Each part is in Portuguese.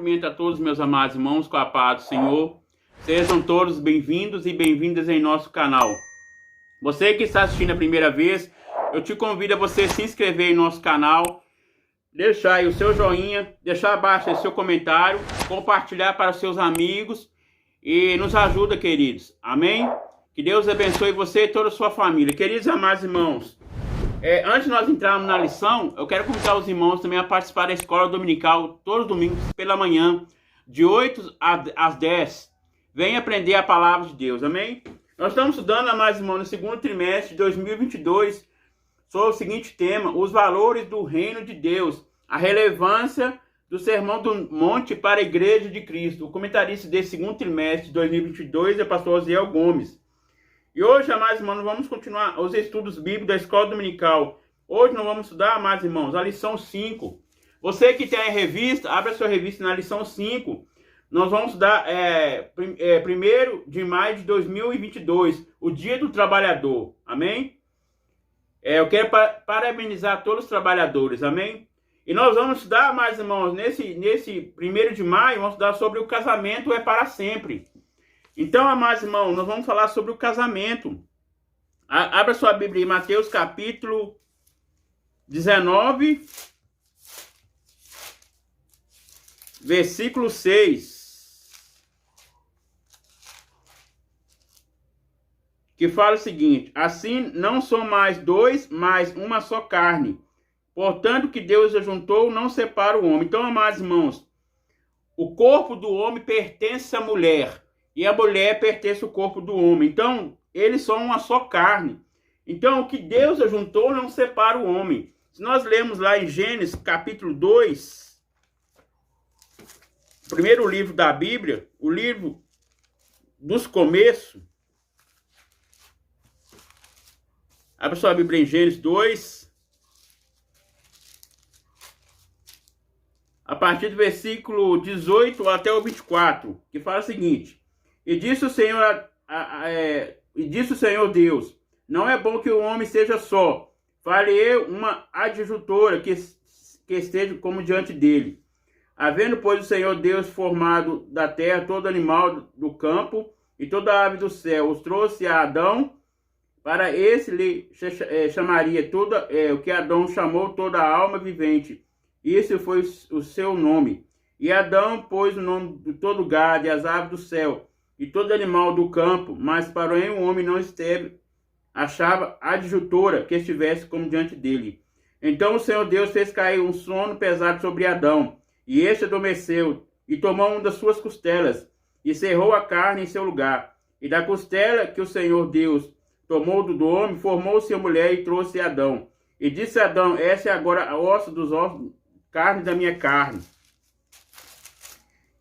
cumprimento a todos meus amados irmãos com a paz do Senhor. Sejam todos bem-vindos e bem-vindas em nosso canal. Você que está assistindo a primeira vez, eu te convido a você se inscrever em nosso canal, deixar aí o seu joinha, deixar abaixo aí seu comentário, compartilhar para seus amigos e nos ajuda, queridos. Amém? Que Deus abençoe você e toda a sua família. Queridos amados irmãos, antes de nós entrarmos na lição, eu quero convidar os irmãos também a participar da escola dominical todos os domingos pela manhã, de 8 às 10. Venha aprender a palavra de Deus, amém? Nós estamos estudando, amados irmãos, no segundo trimestre de 2022, sobre o seguinte tema: os valores do reino de Deus, a relevância do Sermão do Monte para a Igreja de Cristo. O comentarista desse segundo trimestre de 2022 é o pastor Osiel Gomes. E hoje, amados irmãos, vamos continuar os estudos bíblicos da escola dominical. Hoje nós vamos estudar, amados irmãos, a lição 5. Você que tem a revista, abra a sua revista na lição 5. Nós vamos estudar 1º de maio de 2022, o Dia do Trabalhador. Amém? Eu quero parabenizar todos os trabalhadores. Amém? E nós vamos estudar, amados irmãos, nesse 1º de maio, vamos estudar sobre o casamento é para sempre. Então, amados irmãos, nós vamos falar sobre o casamento. Abra sua Bíblia em Mateus capítulo 19, versículo 6. Que fala o seguinte: assim não são mais dois, mas uma só carne. Portanto, que Deus ajuntou, não separa o homem. Então, amados irmãos, o corpo do homem pertence à mulher. E a mulher pertence ao corpo do homem. Então, eles são uma só carne. Então, o que Deus ajuntou não separa o homem. Se nós lemos lá em Gênesis, capítulo 2, o primeiro livro da Bíblia, o livro dos começos. Abra sua Bíblia em Gênesis 2. A partir do versículo 18 até o 24, que fala o seguinte: E disse o Senhor Deus: não é bom que o homem seja só. Farei uma adjuntora que esteja como diante dele. Havendo, pois, o Senhor Deus formado da terra todo animal do campo e toda ave do céu, os trouxe a Adão. Para esse lhe chamaria o que Adão chamou toda a alma vivente. Esse foi o seu nome. E Adão pôs o nome de todo gado e as aves do céu e todo animal do campo, mas porém o homem não achava adjuntora que estivesse como diante dele. Então o Senhor Deus fez cair um sono pesado sobre Adão, e este adormeceu, e tomou uma das suas costelas, e cerrou a carne em seu lugar. E da costela que o Senhor Deus tomou do homem, formou-se a mulher e trouxe Adão. E disse Adão: essa é agora a osso dos ossos, carne da minha carne.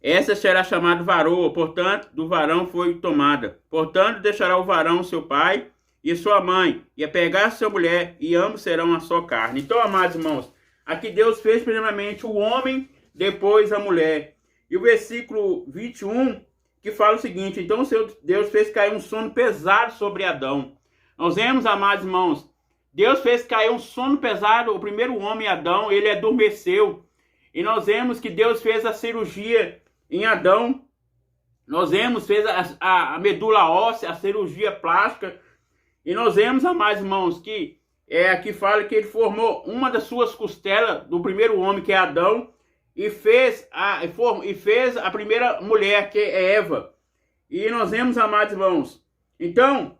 Essa será chamada varoa, portanto, do varão foi tomada. Portanto, deixará o varão seu pai e sua mãe, e apegar sua mulher, e ambos serão uma só carne. Então, amados irmãos, aqui Deus fez primeiramente o homem, depois a mulher. E o versículo 21, que fala o seguinte: então Deus fez cair um sono pesado sobre Adão. Nós vemos, amados irmãos, Deus fez cair um sono pesado, o primeiro homem, Adão, ele adormeceu. E nós vemos que Deus fez a cirurgia em Adão. Nós vemos, fez a medula óssea, a cirurgia plástica. E nós vemos, amados irmãos, que aqui fala que ele formou uma das suas costelas do primeiro homem, que é Adão, e fez a primeira mulher, que é Eva. E nós vemos, amados irmãos, então,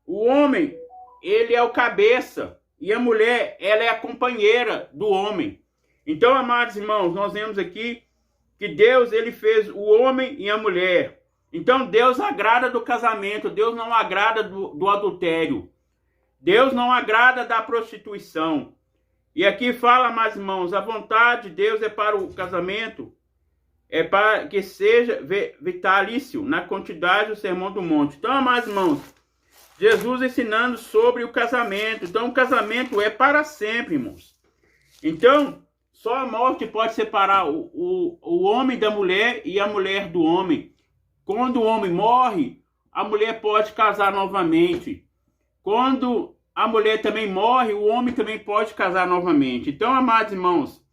o homem, ele é o cabeça, e a mulher, ela é a companheira do homem. Então, amados irmãos, nós vemos aqui que Deus, ele fez o homem e a mulher. Então, Deus agrada do casamento, Deus não agrada do adultério. Deus não agrada da prostituição. E aqui fala, amados irmãos, a vontade de Deus é para o casamento, é para que seja vitalício, na quantidade do Sermão do Monte. Então, amados irmãos, Jesus ensinando sobre o casamento. Então, o casamento é para sempre, irmãos. Então, só a morte pode separar o homem da mulher e a mulher do homem. Quando o homem morre, a mulher pode casar novamente. Quando a mulher também morre, o homem também pode casar novamente. Então, amados irmãos,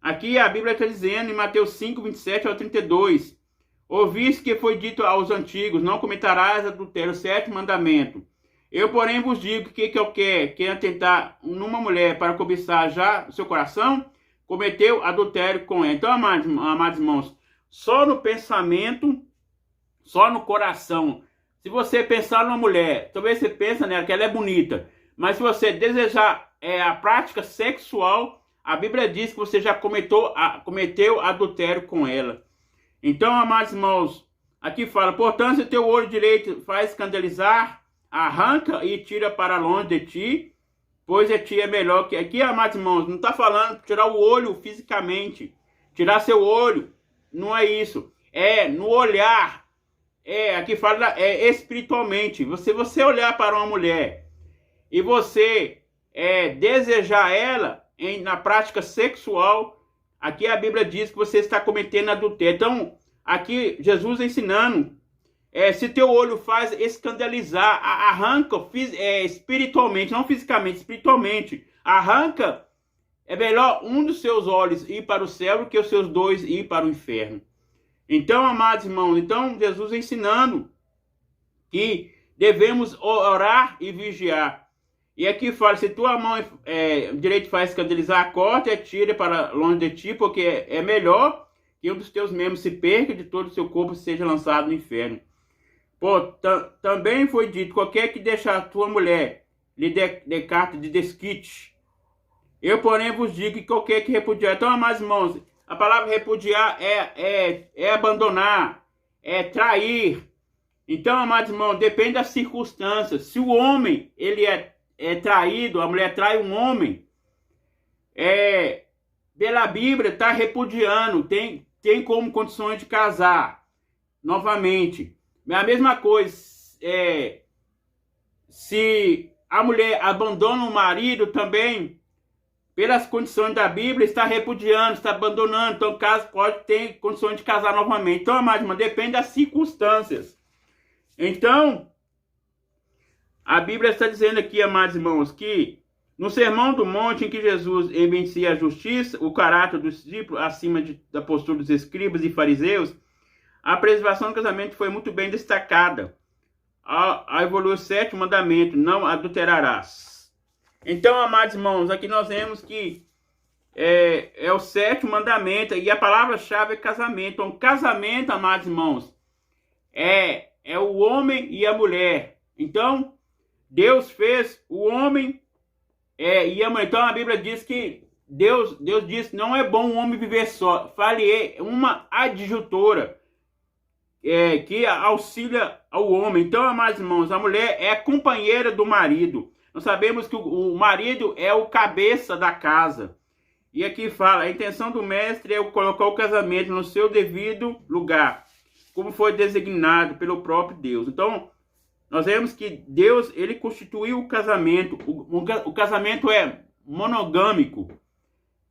Aqui a Bíblia está dizendo em Mateus 5, 27 ao 32. Ouviste que foi dito aos antigos, não cometerás adultério, o sétimo mandamento. Eu, porém, vos digo que eu quer atentar numa mulher para cobiçar já o seu coração, cometeu adultério com ela. Então, amados irmãos, só no pensamento, só no coração. Se você pensar numa mulher, talvez você pense nela que ela é bonita, mas se você desejar a prática sexual, a Bíblia diz que você já cometeu adultério com ela. Então, amados irmãos, aqui fala, portanto, se teu olho direito faz escandalizar, arranca e tira para longe de ti, pois de ti é melhor que... Aqui, amados irmãos, não está falando tirar o olho fisicamente, tirar seu olho, não é isso. É no olhar, aqui fala espiritualmente. Você olhar para uma mulher e você desejar ela na prática sexual, aqui a Bíblia diz que você está cometendo adultério. Então, aqui Jesus ensinando, se teu olho faz escandalizar, arranca espiritualmente, não fisicamente, espiritualmente. Arranca, é melhor um dos seus olhos ir para o céu do que os seus dois ir para o inferno. Então, amados irmãos, Jesus ensinando que devemos orar e vigiar. E aqui fala, se tua mão direita faz escandalizar, corta e tira para longe de ti, porque é melhor que um dos teus membros se perca, de todo o seu corpo seja lançado no inferno. Também foi dito, qualquer que deixar a tua mulher lhe dê carta de desquite. Eu, porém, vos digo que qualquer que repudiar. Então, amados irmãos, a palavra repudiar é abandonar, é trair. Então, amados irmãos, depende das circunstâncias. Se o homem ele é traído, a mulher trai um homem, pela Bíblia está repudiando, tem como condições de casar novamente. A mesma coisa, se a mulher abandona o marido também, pelas condições da Bíblia, está repudiando, está abandonando, então o caso pode ter condições de casar novamente. Então, amados irmãos, depende das circunstâncias. Então, a Bíblia está dizendo aqui, amados irmãos, que no Sermão do Monte, em que Jesus evidencia a justiça, o caráter do discípulo acima da postura dos escribas e fariseus, a preservação do casamento foi muito bem destacada. Ao evoluir o sétimo mandamento, não adulterarás. Então, amados irmãos, aqui nós vemos que é o sétimo mandamento, e a palavra-chave é casamento. Então, casamento, amados irmãos, é o homem e a mulher. Então, Deus fez o homem e a mulher. Então, a Bíblia diz que Deus diz que não é bom o homem viver só. Fale uma adjutora que auxilia ao homem. Então, amados irmãos, a mulher é a companheira do marido. Nós sabemos que o marido é o cabeça da casa. E aqui fala, a intenção do mestre é colocar o casamento no seu devido lugar, como foi designado pelo próprio Deus. Então, nós vemos que Deus, ele constituiu o casamento. O casamento é monogâmico.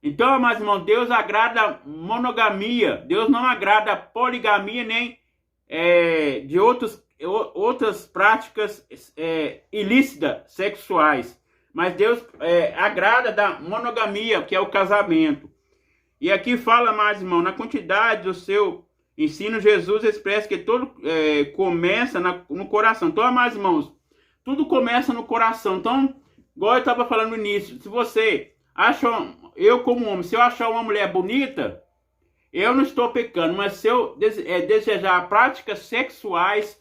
Então, amados irmãos, Deus agrada monogamia. Deus não agrada poligamia nem de outras práticas ilícitas sexuais. Mas Deus agrada da monogamia, que é o casamento. E aqui fala, mais irmão, na quantidade do seu ensino, Jesus expressa que tudo começa no coração. Então, mais irmãos, tudo começa no coração. Então, igual eu estava falando no início, se você acha, eu como homem, se eu achar uma mulher bonita, eu não estou pecando, mas se eu desejar práticas sexuais,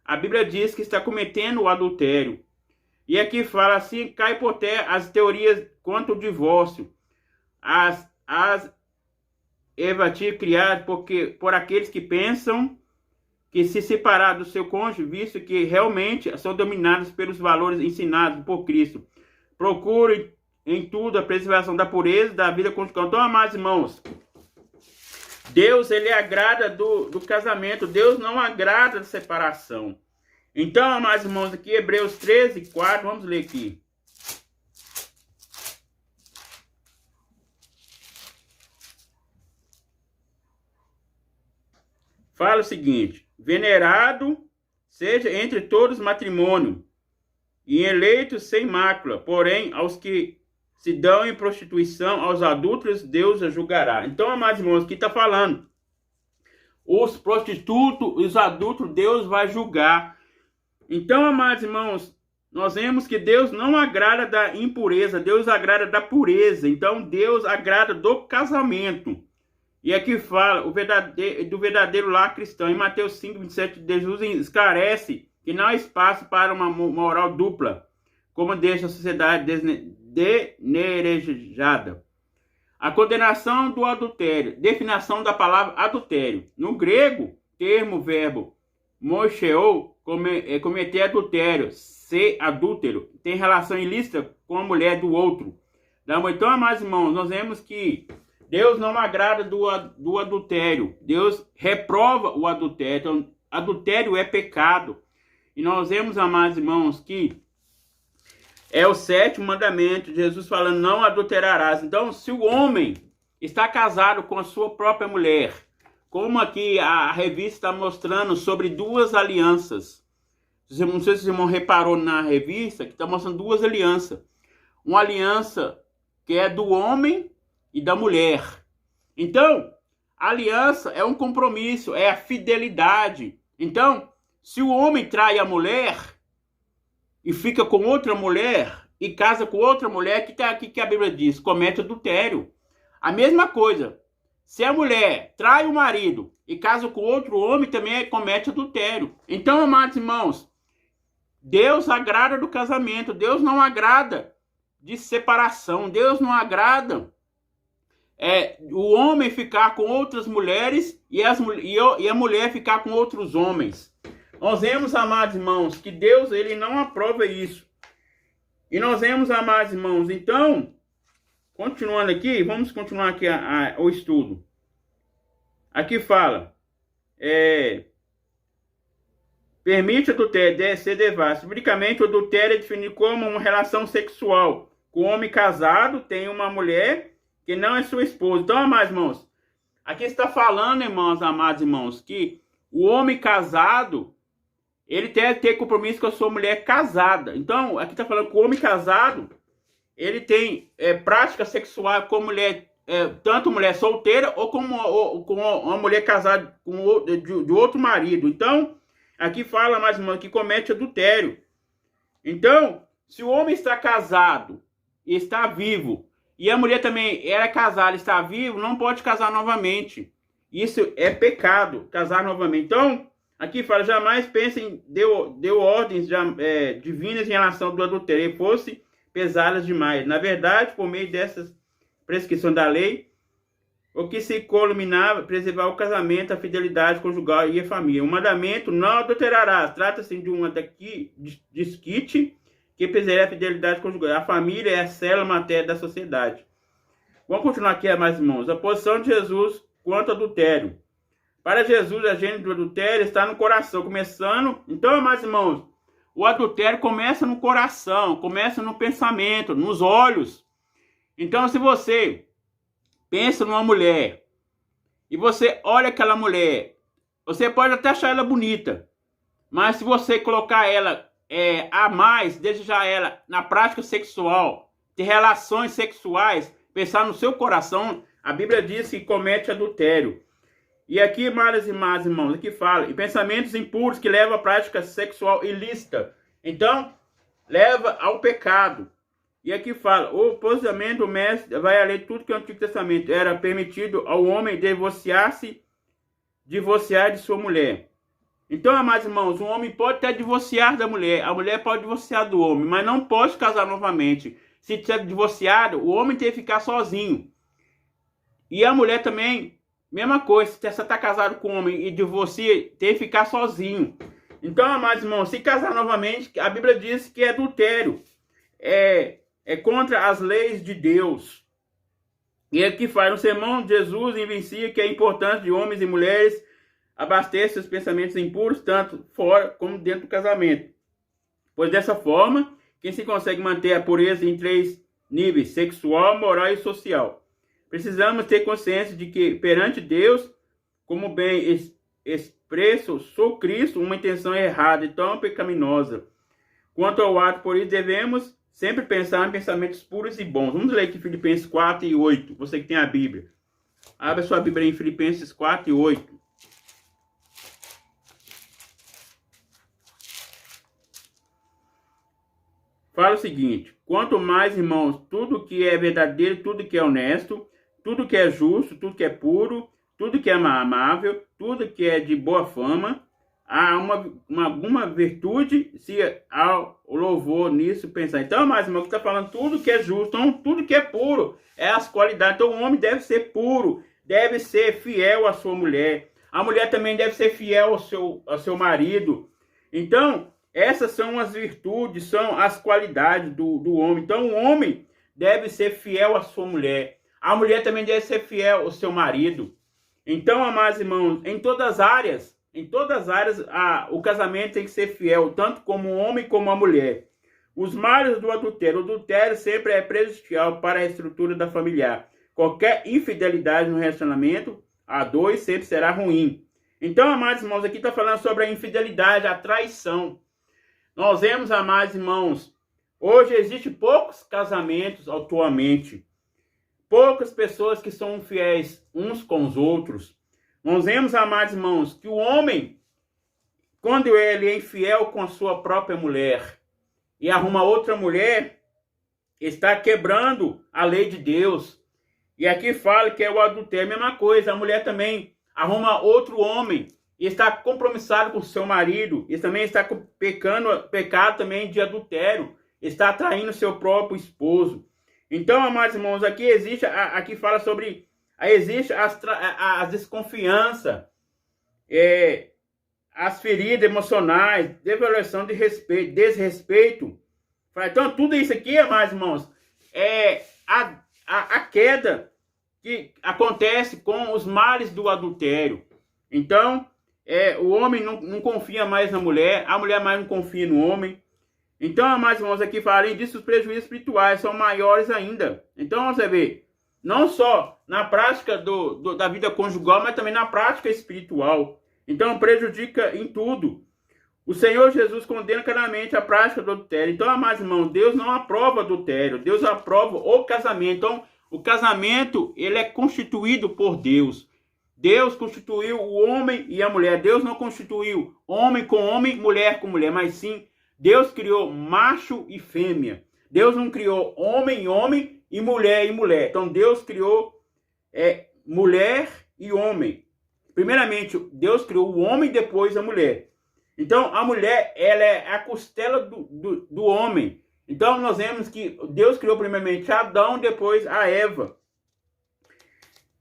a Bíblia diz que está cometendo o adultério. E aqui fala assim, cai por terra as teorias quanto ao divórcio. As evativas criadas por aqueles que pensam que se separar do seu cônjuge, visto que realmente são dominados pelos valores ensinados por Cristo. Procurem em tudo a preservação da pureza da vida conjugal. Então, amados irmãos, Deus, ele agrada do casamento. Deus não agrada da separação. Então, amados irmãos, aqui Hebreus 13, 4, vamos ler aqui. Fala o seguinte: venerado seja entre todos matrimônio, e eleito sem mácula, porém aos que se dão em prostituição aos adúlteros, Deus a julgará. Então, amados irmãos, aqui está falando, os prostitutos, os adultos, Deus vai julgar. Então, amados irmãos, nós vemos que Deus não agrada da impureza, Deus agrada da pureza. Então, Deus agrada do casamento. E aqui fala do verdadeiro lar cristão. Em Mateus 5, 27, Jesus esclarece que não há espaço para uma moral dupla, como deixa a sociedade denerejada. A condenação do adultério. Definição da palavra adultério. No grego, termo, verbo, mosheo, cometer adultério, ser adúltero, tem relação ilícita com a mulher do outro. Então, amados irmãos, nós vemos que Deus não agrada do adultério. Deus reprova o adultério. Então, adultério é pecado. E nós vemos, amados irmãos, que é o 7º mandamento, Jesus falando, não adulterarás. Então, se o homem está casado com a sua própria mulher, como aqui a revista está mostrando sobre 2 alianças. Não sei se o irmão reparou na revista, que está mostrando 2 alianças. Uma aliança que é do homem e da mulher. Então, a aliança é um compromisso, é a fidelidade. Então, se o homem trai a mulher e fica com outra mulher e casa com outra mulher, que a Bíblia diz? Comete adultério. A mesma coisa. Se a mulher trai o marido e casa com outro homem, também comete adultério. Então, amados irmãos, Deus agrada do casamento. Deus não agrada de separação. Deus não agrada o homem ficar com outras mulheres e a mulher ficar com outros homens. Nós vemos, amados irmãos, que Deus ele não aprova isso. E nós vemos, amados irmãos, então, continuando aqui, vamos continuar aqui o estudo. Aqui fala, permite adultério ser devasso. Biblicamente, o adultério é definido como uma relação sexual. O homem casado tem uma mulher que não é sua esposa. Então, amados irmãos, aqui está falando, amados irmãos, que o homem casado ele deve ter compromisso com a sua mulher casada. Então, aqui está falando que o homem casado, ele tem prática sexual com mulher, tanto mulher solteira ou com uma mulher casada de outro marido. Então, aqui fala, mais uma que comete adultério. Então, se o homem está casado e está vivo, e a mulher também era casada e está viva, não pode casar novamente. Isso é pecado, casar novamente. Então, aqui fala, jamais pensem, deu ordens divinas em relação do adultério, e fosse pesadas demais. Na verdade, por meio dessas prescrições da lei, o que se culminava, preservar o casamento, a fidelidade conjugal e a família. O mandamento, não adulterarás, trata-se de uma desquite que preserva a fidelidade conjugal. A família é a célula matéria da sociedade. Vamos continuar aqui, mais irmãos. A posição de Jesus quanto ao adultério. Para Jesus, a gênese do adultério está no coração, começando... Então, meus irmãos, o adultério começa no coração, começa no pensamento, nos olhos. Então, se você pensa numa mulher e você olha aquela mulher, você pode até achar ela bonita, mas se você colocar ela a mais, desejar ela na prática sexual, ter relações sexuais, pensar no seu coração, a Bíblia diz que comete adultério. E aqui, mais irmãos, aqui fala, e pensamentos impuros que levam à prática sexual ilícita. Então, leva ao pecado. E aqui fala, o posicionamento do mestre vai além de tudo que o Antigo Testamento era permitido ao homem divorciar de sua mulher. Então, amados irmãos, um homem pode até divorciar da mulher, a mulher pode divorciar do homem, mas não pode casar novamente. Se tiver divorciado, o homem tem que ficar sozinho. E a mulher também... Mesma coisa, se você está casado com um homem e divorcia, tem que ficar sozinho. Então, amados irmãos, se casar novamente, a Bíblia diz que é adultério. É contra as leis de Deus. E aqui faz no sermão de Jesus evidencia que é importante de homens e mulheres abastecer os pensamentos impuros, tanto fora como dentro do casamento. Pois dessa forma, quem se consegue manter a pureza em 3 níveis, sexual, moral e social. Precisamos ter consciência de que, perante Deus, como bem expresso, sou Cristo, uma intenção errada e tão pecaminosa. Quanto ao ato, por isso, devemos sempre pensar em pensamentos puros e bons. Vamos ler aqui Filipenses 4 e 8. Você que tem a Bíblia. Abra sua Bíblia em Filipenses 4 e 8. Fala o seguinte: quanto mais, irmãos, tudo que é verdadeiro, tudo que é honesto, tudo que é justo, tudo que é puro, tudo que é amável, tudo que é de boa fama, há alguma virtude, se há louvor nisso pensar. Então, mais irmão, que está falando tudo que é justo, então, tudo que é puro, é as qualidades. Então, o homem deve ser puro, deve ser fiel à sua mulher. A mulher também deve ser fiel ao seu marido. Então, essas são as virtudes, são as qualidades do homem. Então, o homem deve ser fiel à sua mulher. A mulher também deve ser fiel ao seu marido. Então, amados irmãos, em todas as áreas, o casamento tem que ser fiel, tanto como o homem como a mulher. Os males do adultério. O adultério sempre é prejudicial para a estrutura da familiar. Qualquer infidelidade no relacionamento a dois sempre será ruim. Então, amados irmãos, aqui está falando sobre a infidelidade, a traição. Nós vemos, amados irmãos, hoje existem poucos casamentos atualmente. Poucas pessoas que são fiéis uns com os outros. Nós vemos, amados irmãos, que o homem, quando ele é infiel com a sua própria mulher e arruma outra mulher, está quebrando a lei de Deus. E aqui fala que é o adultério, a mesma coisa. A mulher também arruma outro homem e está compromissado com o seu marido. E também está pecado também de adultério. Está traindo seu próprio esposo. Então, amados irmãos, aqui fala sobre existe as desconfiança, as feridas emocionais, devaluação de respeito, desrespeito. Então, tudo isso aqui, amados irmãos, é a queda que acontece com os males do adultério. Então, o homem não confia mais na mulher, a mulher mais não confia no homem. Então, amados irmãos, aqui além disso, os prejuízos espirituais são maiores ainda. Então, você vê, não só na prática da vida conjugal, mas também na prática espiritual. Então, prejudica em tudo. O Senhor Jesus condena claramente a prática do adultério. Então, amados irmãos, Deus não aprova adultério, Deus aprova o casamento. Então, o casamento, ele é constituído por Deus. Deus constituiu o homem e a mulher. Deus não constituiu homem com homem, mulher com mulher, mas sim Deus criou macho e fêmea. Deus não criou homem e homem e mulher. Então Deus criou mulher e homem. Primeiramente, Deus criou o homem e depois a mulher. Então a mulher, ela é a costela do homem. Então nós vemos que Deus criou primeiramente Adão, depois a Eva.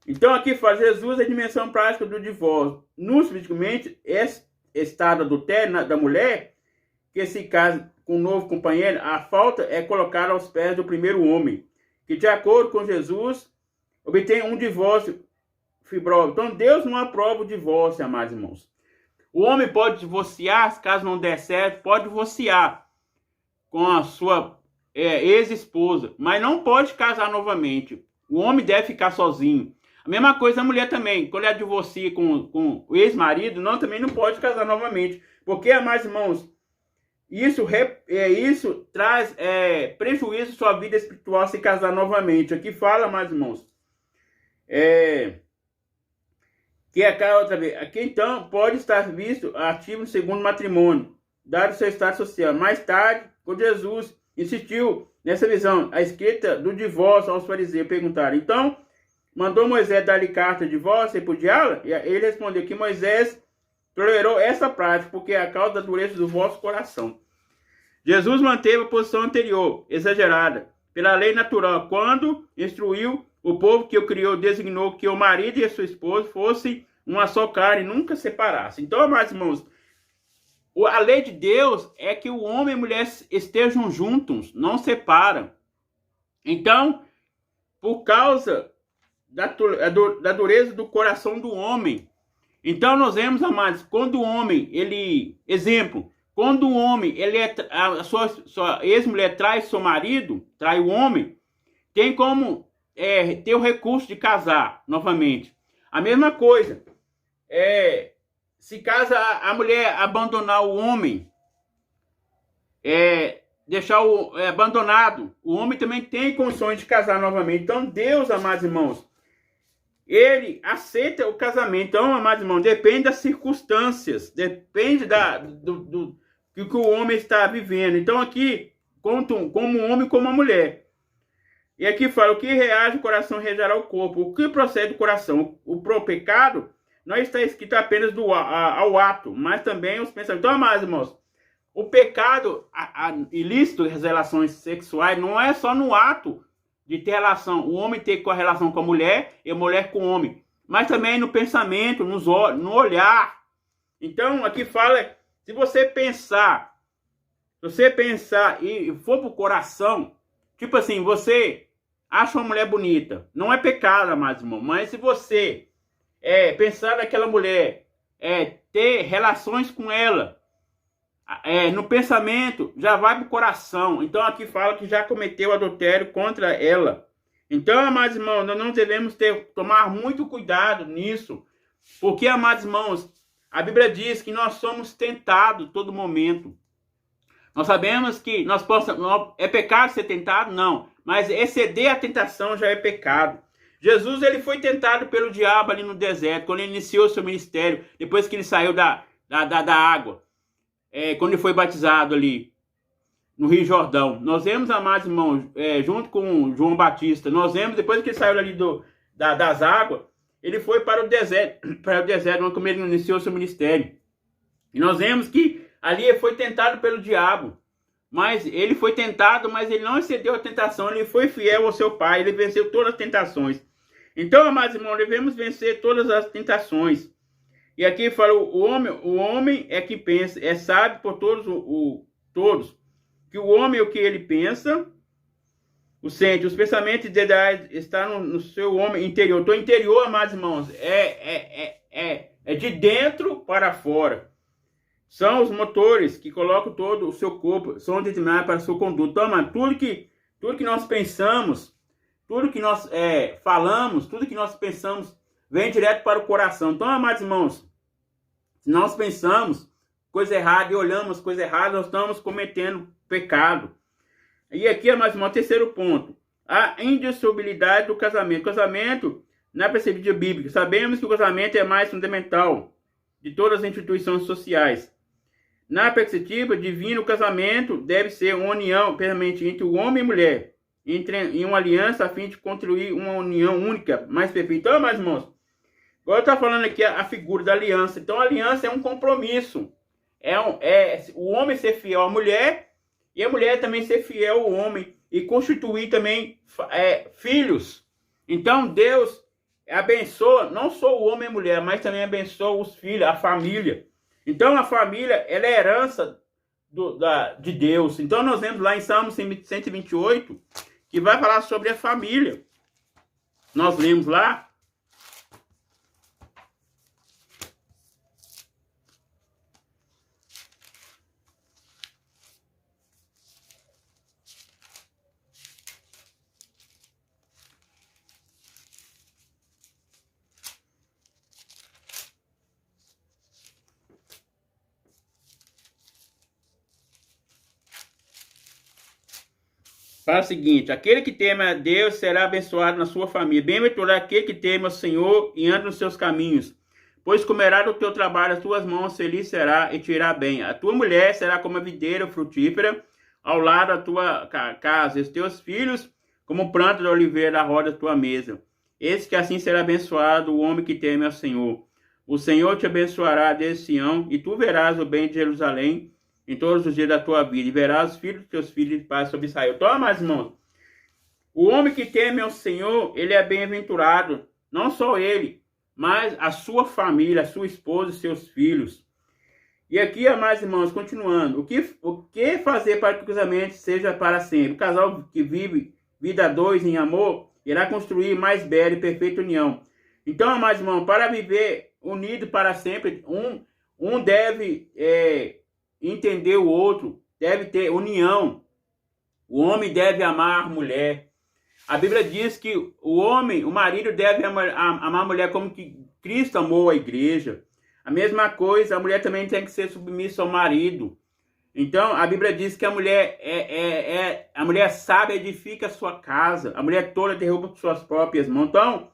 Então aqui fala Jesus a dimensão prática do divórcio. Especificamente, esse estado adultério da mulher, que se casa com um novo companheiro, a falta é colocar aos pés do primeiro homem, que de acordo com Jesus, obtém um divórcio fibroso. Então Deus não aprova o divórcio, amados irmãos. O homem pode divorciar, caso não der certo, pode divorciar com a sua ex-esposa, mas não pode casar novamente. O homem deve ficar sozinho. A mesma coisa a mulher também, quando ela divorcia com o ex-marido, também não pode casar novamente. Porque, amados irmãos, isso traz prejuízo à sua vida espiritual se casar novamente. Aqui fala, mais irmãos, que outra vez, aqui então pode estar visto ativo no segundo matrimônio, dado seu estado social. Mais tarde, quando Jesus insistiu nessa visão, a escrita do divórcio aos fariseus perguntaram: então, mandou Moisés dar-lhe carta de divórcio e repudiá-la? E ele respondeu que Moisés tolerou essa prática porque é a causa da dureza do vosso coração. Jesus manteve a posição anterior, exagerada, pela lei natural, quando instruiu o povo que o criou, designou que o marido e a sua esposa fossem uma só carne, nunca separassem. Então, amados irmãos, a lei de Deus é que o homem e a mulher estejam juntos, não separam. Então, por causa da dureza do coração do homem, então nós vemos, amados, quando o homem, quando o homem, a sua ex-mulher trai seu marido, trai o homem, tem como ter o recurso de casar novamente. A mesma coisa, se casa a mulher abandonar o homem, deixar abandonado. O homem também tem condições de casar novamente. Então, Deus, amados irmãos, ele aceita o casamento. Então, amados irmãos, depende das circunstâncias, depende do que o homem está vivendo. Então, aqui, como um homem, como uma mulher. E aqui fala, o que reage o coração regerá o corpo. O que procede do coração? O pecado não está escrito apenas ao ato, mas também os pensamentos. Então, amados irmãos, o pecado ilícito das relações sexuais não é só no ato de ter relação, o homem ter relação com a mulher e a mulher com o homem, mas também no pensamento, no olhar. Então, aqui fala, se você pensar e for pro coração, tipo assim, você acha uma mulher bonita, não é pecado, amados irmãos, mas se você pensar naquela mulher, ter relações com ela, no pensamento, já vai pro coração. Então aqui fala que já cometeu adultério contra ela. Então, amados irmãos, nós não devemos tomar muito cuidado nisso, porque, amados irmãos, a Bíblia diz que nós somos tentados todo momento. Nós sabemos que é pecado ser tentado? Não. Mas exceder a tentação já é pecado. Jesus, ele foi tentado pelo diabo ali no deserto, quando ele iniciou seu ministério, depois que ele saiu da água. Quando ele foi batizado ali no Rio Jordão. Nós vemos, amados irmãos, junto com João Batista, nós vemos, depois que ele saiu ali das águas, ele foi para o deserto, quando ele iniciou seu ministério. E nós vemos que ali ele foi tentado pelo diabo. Mas ele foi tentado, mas ele não excedeu a tentação, ele foi fiel ao seu Pai, ele venceu todas as tentações. Então, amados irmãos, devemos vencer todas as tentações. E aqui fala, o homem é que pensa, sábio por todos, que o homem o que ele pensa, o sente, os pensamentos ideais estão no seu homem interior. Então, interior, amados irmãos, é de dentro para fora. São os motores que colocam todo o seu corpo, são determinados para a sua conduta. Então, mano, tudo que nós pensamos, tudo que nós falamos, tudo que nós pensamos, vem direto para o coração. Então, amados irmãos, se nós pensamos coisa errada e olhamos coisa errada, nós estamos cometendo pecado. E aqui, amados irmãos, terceiro ponto. A indissolubilidade do casamento. O casamento, na perspectiva bíblica, sabemos que o casamento é mais fundamental de todas as instituições sociais. Na perspectiva divina, o casamento deve ser uma união permanente entre o homem e a mulher, em uma aliança a fim de construir uma união única, mais perfeita. Então, meus irmãos, agora está falando aqui a figura da aliança. Então, a aliança é um compromisso. O homem ser fiel à mulher e a mulher também ser fiel ao homem e constituir também filhos. Então, Deus abençoa não só o homem e a mulher, mas também abençoa os filhos, a família. Então, a família, ela é herança de Deus. Então, nós vemos lá em Salmos 128, que vai falar sobre a família. Nós lemos lá. Fala o seguinte: aquele que teme a Deus será abençoado na sua família. Bem-aventurado aquele que teme ao Senhor e anda nos seus caminhos. Pois comerá do teu trabalho, as tuas mãos feliz será e te irá bem. A tua mulher será como a videira frutífera ao lado da tua casa, e os teus filhos como planta da oliveira da roda da tua mesa. Eis que assim será abençoado o homem que teme ao Senhor. O Senhor te abençoará desde Sião, e tu verás o bem de Jerusalém em todos os dias da tua vida, e verás os filhos dos teus filhos de paz sobre Israel. Toma, irmãos, o homem que teme ao Senhor, ele é bem-aventurado, não só ele, mas a sua família, a sua esposa e seus filhos. E aqui, amados irmãos, continuando, o que fazer para que o casamento seja para sempre? O casal que vive vida a dois em amor, irá construir mais bela e perfeita união. Então, amados irmãos, para viver unido para sempre, um deve entender o outro, deve ter união. O homem deve amar a mulher. A Bíblia diz que o marido deve amar a mulher como que Cristo amou a igreja. A mesma coisa, a mulher também tem que ser submissa ao marido. Então, a Bíblia diz que a mulher a mulher sábia edifica a sua casa, a mulher tola derruba suas próprias mãos. Então,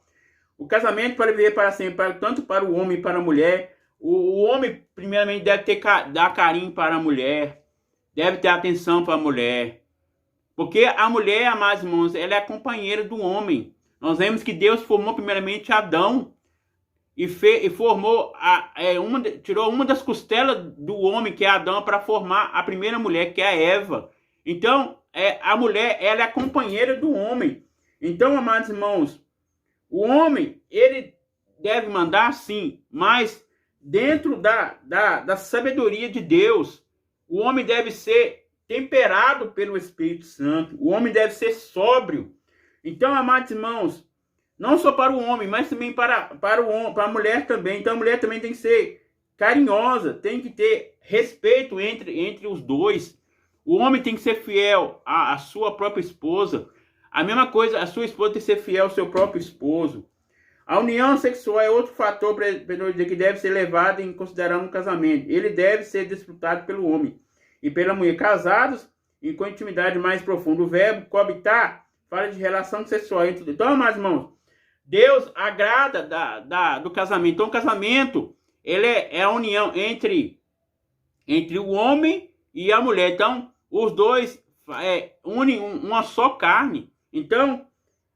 o casamento para viver para sempre, tanto para o homem e para a mulher. O homem, primeiramente, deve dar carinho para a mulher, deve ter atenção para a mulher. Porque a mulher, amados irmãos, ela é a companheira do homem. Nós vemos que Deus formou primeiramente Adão e formou tirou uma das costelas do homem, que é Adão, para formar a primeira mulher, que é a Eva. Então, a mulher, ela é a companheira do homem. Então, amados irmãos, o homem, ele deve mandar sim, mas dentro da sabedoria de Deus. O homem deve ser temperado pelo Espírito Santo. O homem deve ser sóbrio. Então, amados irmãos, não só para o homem, mas também para a mulher também. Então, a mulher também tem que ser carinhosa, tem que ter respeito entre os dois. O homem tem que ser fiel à sua própria esposa. A mesma coisa, a sua esposa tem que ser fiel ao seu próprio esposo. A união sexual é outro fator que deve ser levado em consideração no casamento. Ele deve ser desfrutado pelo homem e pela mulher. Casados e com intimidade mais profunda. O verbo coabitar fala de relação sexual. Então, meus irmãos, Deus agrada do casamento. Então, o casamento, ele é a união entre o homem e a mulher. Então, os dois unem uma só carne. Então,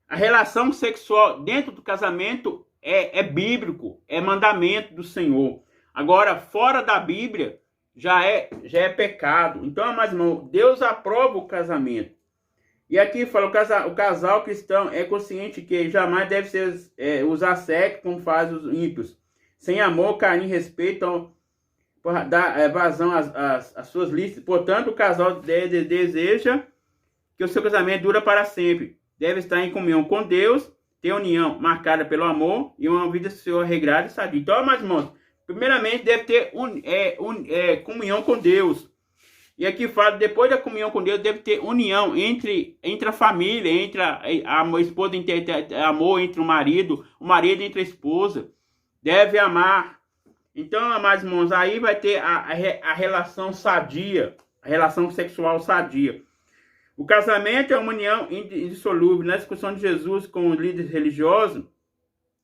a relação sexual dentro do casamento é bíblico, é mandamento do Senhor. Agora, fora da Bíblia, já é pecado. Então, meus irmãos, Deus aprova o casamento. E aqui fala, o casal cristão é consciente que jamais deve usar sexo como fazem os ímpios. Sem amor, carinho e respeito, dar vazão às suas listas. Portanto, o casal deseja que o seu casamento dure para sempre. Deve estar em comunhão com Deus, ter união marcada pelo amor e uma vida sua regrada e sadia. Então, meus irmãos, primeiramente deve ter comunhão com Deus. E aqui fala, depois da comunhão com Deus, deve ter união entre a família, entre a esposa, amor entre o marido entre a esposa. Deve amar. Então, amados irmãos, aí vai ter a relação sadia, a relação sexual sadia. O casamento é uma união indissolúvel. Na discussão de Jesus com os líderes religiosos,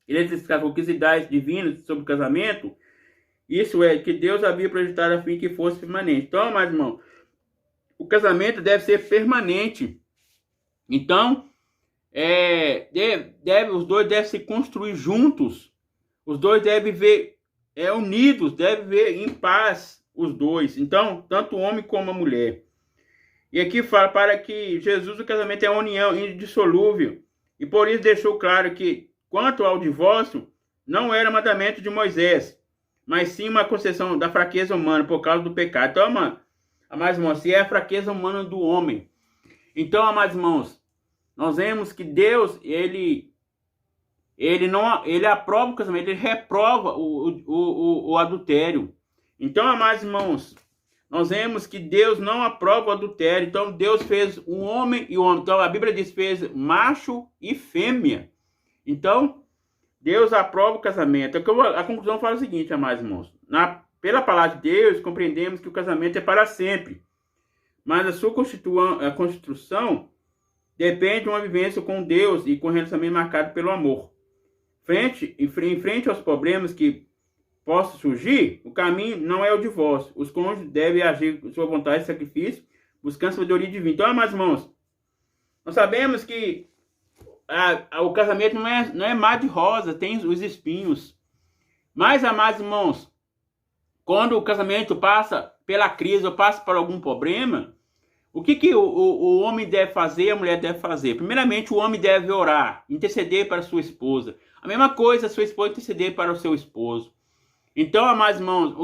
ele destacou que as ideias divinas sobre o casamento, isso é, que Deus havia projetado a fim que fosse permanente. Então, meus irmãos, o casamento deve ser permanente. Então, os dois devem se construir juntos. Os dois devem viver unidos, devem viver em paz, os dois. Então, tanto o homem como a mulher. E aqui fala para que Jesus, o casamento é uma união indissolúvel. E por isso deixou claro que, quanto ao divórcio, não era mandamento de Moisés, mas sim uma concessão da fraqueza humana por causa do pecado. Então, amados irmãos, se é a fraqueza humana do homem. Então, amados irmãos, nós vemos que Deus, ele aprova o casamento, ele reprova o adultério. Então, amados irmãos, nós vemos que Deus não aprova o adultério. Então, Deus fez um homem e um homem. Então, a Bíblia diz que fez macho e fêmea. Então, Deus aprova o casamento. A conclusão fala o seguinte, amados irmãos. Pela palavra de Deus, compreendemos que o casamento é para sempre. Mas a sua constituição depende de uma vivência com Deus e com um relacionamento marcado pelo amor. Em frente aos problemas que possa surgir, o caminho não é o divórcio. Os cônjuges devem agir com sua vontade de sacrifício, buscando sabedoria divina. Então, amados irmãos, nós sabemos que o casamento não é mar de rosa, tem os espinhos. Mas, amados irmãos, quando o casamento passa pela crise ou passa por algum problema, o que o homem deve fazer e a mulher deve fazer? Primeiramente, o homem deve orar, interceder para a sua esposa. A mesma coisa, a sua esposa interceder para o seu esposo. Então, amados irmãos,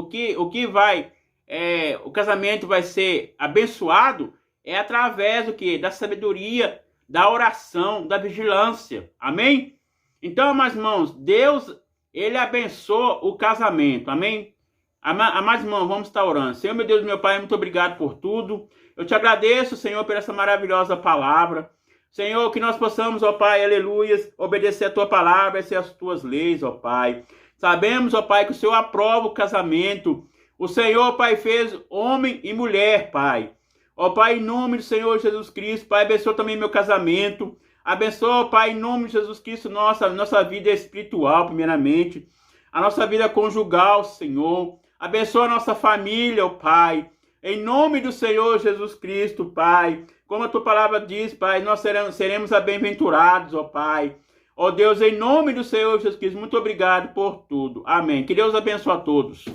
o casamento vai ser abençoado através da sabedoria, da oração, da vigilância. Amém? Então, amados irmãos, Deus, ele abençoa o casamento. Amém? Amados irmãos, vamos estar orando. Senhor, meu Deus, meu Pai, muito obrigado por tudo. Eu te agradeço, Senhor, por essa maravilhosa palavra. Senhor, que nós possamos, ó Pai, aleluias, obedecer a tua palavra, obedecer as tuas leis, ó Pai. Sabemos, ó Pai, que o Senhor aprova o casamento. O Senhor, Pai, fez homem e mulher, Pai. Ó Pai, em nome do Senhor Jesus Cristo, Pai, abençoa também meu casamento. Abençoa, Pai, em nome de Jesus Cristo, nossa vida espiritual, primeiramente. A nossa vida conjugal, Senhor. Abençoa a nossa família, ó Pai. Em nome do Senhor Jesus Cristo, Pai. Como a tua palavra diz, Pai, nós seremos bem-aventurados, ó Pai. Ó Deus, em nome do Senhor Jesus Cristo, muito obrigado por tudo. Amém. Que Deus abençoe a todos.